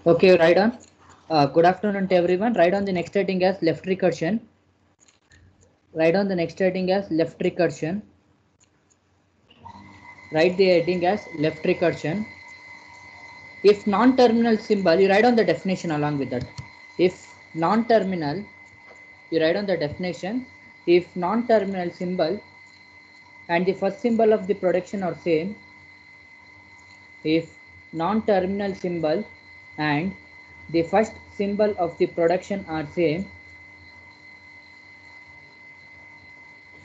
Okay, right on. Good afternoon to everyone. Write on the next heading as left recursion. Write on the next heading as left recursion. Write the heading as left recursion. If non-terminal symbol, you write on the definition along with that. If non-terminal, you write on the definition. If non-terminal symbol and the first symbol of the production are same, if non-terminal symbol and the first symbol of the production are same,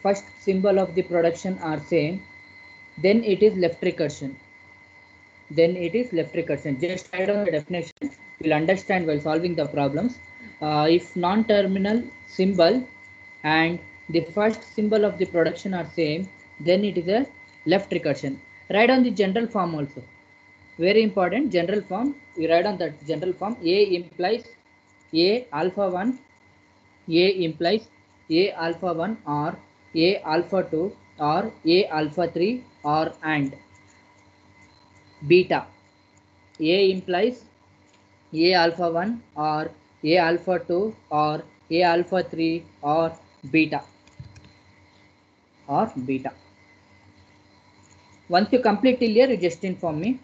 first symbol of the production are same, then it is left recursion. Then it is left recursion. Just write down the definition. You'll understand while solving the problems. If non-terminal symbol and the first symbol of the production are same, then it is a left recursion. Write on the general form also. Very important, general form. You write on that general form. A implies A alpha 1. A implies A alpha 1 or A alpha 2 or A alpha 3 or and beta. A implies A alpha 1 or A alpha 2 or A alpha 3 or beta. Once you complete till here, you just inform me.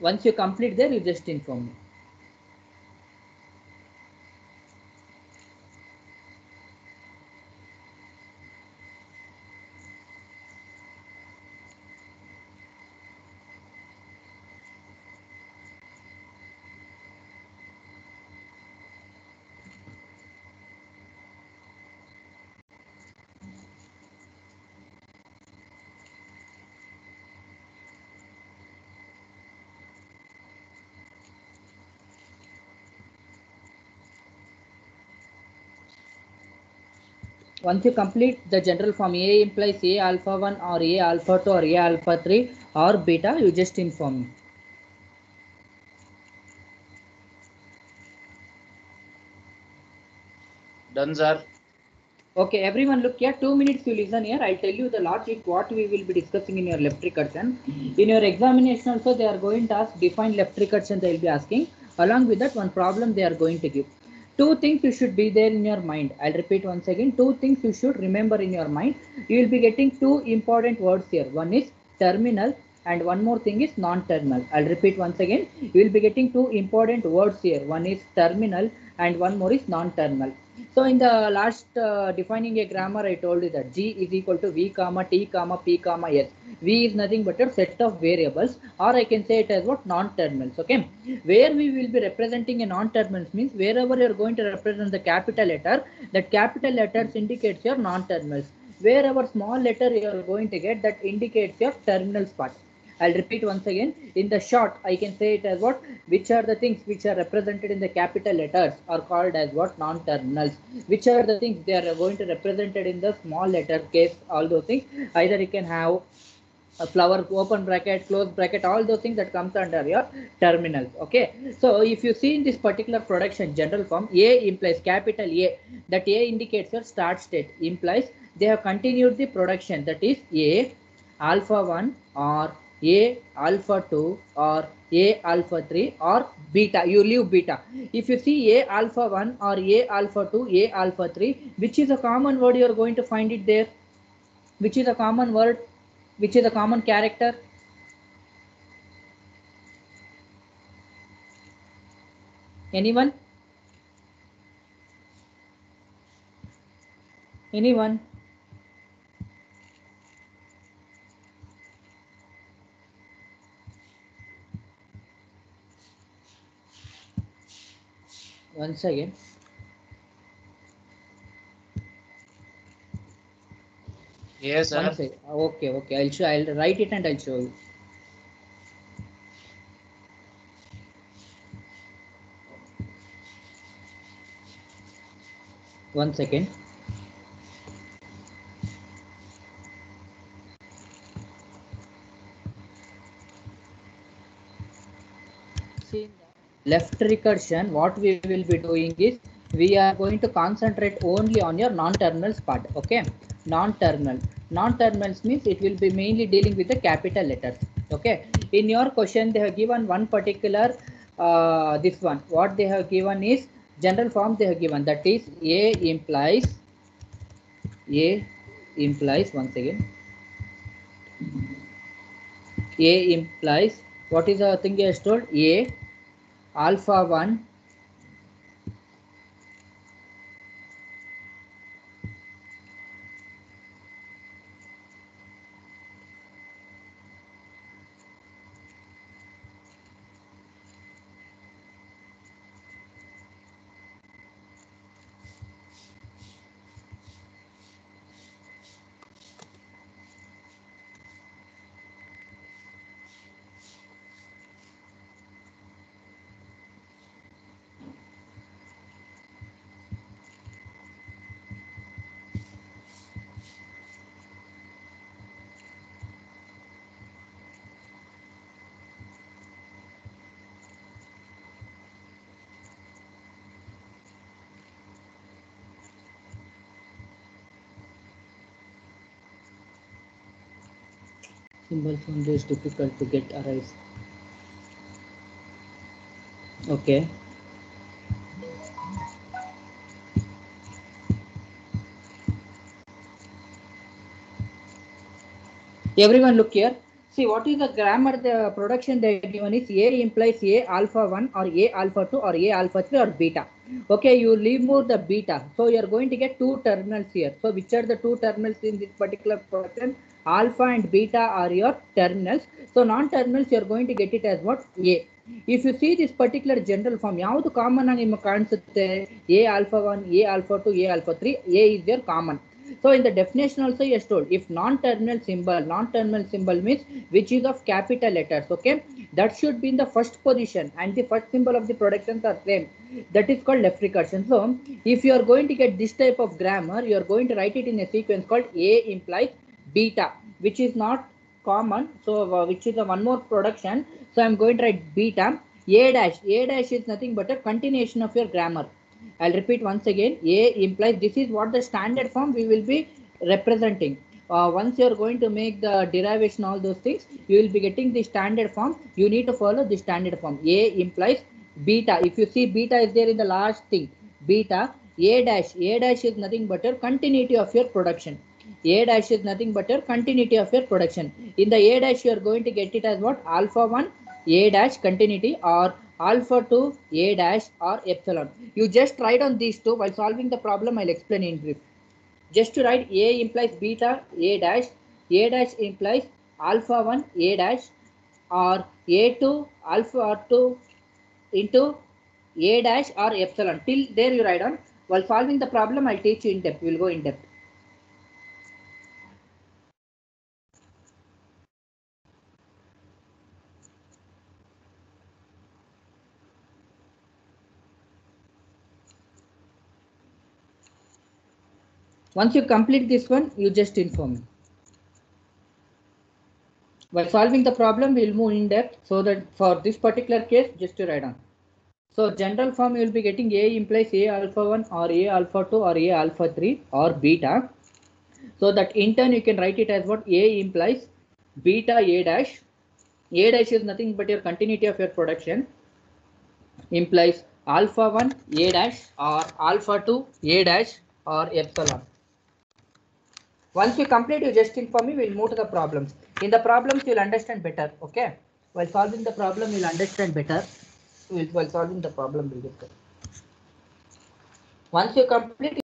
Once you complete there, you just inform me. Once you complete the general form, A implies A alpha 1 or A alpha 2 or A alpha 3 or beta, you just inform me. Done, sir. Okay, everyone look here, 2 minutes you listen here. I'll tell you the logic what we will be discussing in your left recursion. In your examination also they are going to ask define left recursion, they will be asking. Along with that one problem they are going to give. Two things you should be there in your mind. I'll repeat once again. Two things you should remember in your mind. You will be getting two important words here. One is terminal and one more thing is non-terminal. I'll repeat once again. You will be getting two important words here. One is terminal and one more is non-terminal. So in the last defining a grammar, I told you that G is equal to V comma T comma P comma S. V is nothing but a set of variables, or I can say it as what non-terminals. Okay, where we will be representing a non-terminals means wherever you are going to represent the capital letter, that capital letters indicates your non-terminals. Wherever small letter you are going to get, that indicates your terminals part. I'll repeat once again. In the short, I can say it as what? Which are the things which are represented in the capital letters are called as what? Non-terminals. Which are the things they are going to represented in the small letter case? All those things. Either you can have a flower, open bracket, close bracket, all those things that comes under your terminals. Okay. So if you see in this particular production general form, A implies capital A. That A indicates your start state. Implies they have continued the production. That is A alpha 1 or A alpha 2 or A alpha 3 or beta. You leave beta. If you see A alpha 1 or A alpha 2, A alpha 3, which is a common word you are going to find it there? Which is a common word? Which is a common character? Anyone? Anyone? Once again. Yes, sir. Once again. Okay, okay. I'll show. I'll write it and I'll show you. One second. See, in the left recursion, what we will be doing is we are going to concentrate only on your non-terminals part. Okay, non-terminal. Non-terminals means it will be mainly dealing with the capital letters. Okay, In your question, they have given one particular this one. What they have given is general form they have given, that is A implies once again. A implies, what is the thing he has told? A alpha 1 symbol from this difficult to get arise. Okay. Everyone look here. See, what is the grammar, the production they given is A implies A alpha 1 or A alpha 2 or A alpha 3 or beta. Okay, you remove the beta. So you are going to get two terminals here. So which are the two terminals in this particular production? Alpha and beta are your terminals. So non-terminals you are going to get it as what? A. If you see this particular general form, ಯಾವುದು common ಆಗಿ ನಿಮಗೆ ಕಾಣಿಸುತ್ತೆ? A alpha 1, A alpha 2, A alpha 3, A is their common. So in the definition also he has told, if non-terminal symbol means which is of capital letters, okay, that should be in the first position and the first symbol of the productions are same. That is called left recursion. So if you are going to get this type of grammar, you are going to write it in a sequence called A implies beta, which is not common. So which is a one more production. So I am going to write beta. A dash is nothing but a continuation of your grammar. I'll repeat once again. A implies, this is what the standard form we will be representing. Once you are going to make the derivation, all those things, you will be getting the standard form. You need to follow the standard form. A implies beta. If you see beta is there in the last thing, beta. A dash is nothing but your continuity of your production. A dash is nothing but your continuity of your production. In the A dash, you are going to get it as what? Alpha 1 A dash continuity, or alpha 2 A dash, or epsilon. You just write on these two. While solving the problem, I'll explain in brief. Just to write A implies beta A dash implies alpha 1 A dash, or A2 alpha 2 into A dash or epsilon. Till there you write on. While solving the problem, I'll teach you in depth. We'll go in depth. Once you complete this one, you just inform me. While solving the problem, we will move in depth, so that for this particular case, just to write on. So general form you will be getting A implies A alpha 1 or A alpha 2 or A alpha 3 or beta. So that in turn you can write it as what? A implies beta A dash. A dash is nothing but your continuity of your production, implies alpha 1 A dash or alpha 2 A dash or epsilon. Once you complete, you just inform me, we'll move to the problems. In the problems, you'll understand better, okay? While solving the problem, you'll understand better. While solving the problem, we'll discuss. Once you complete,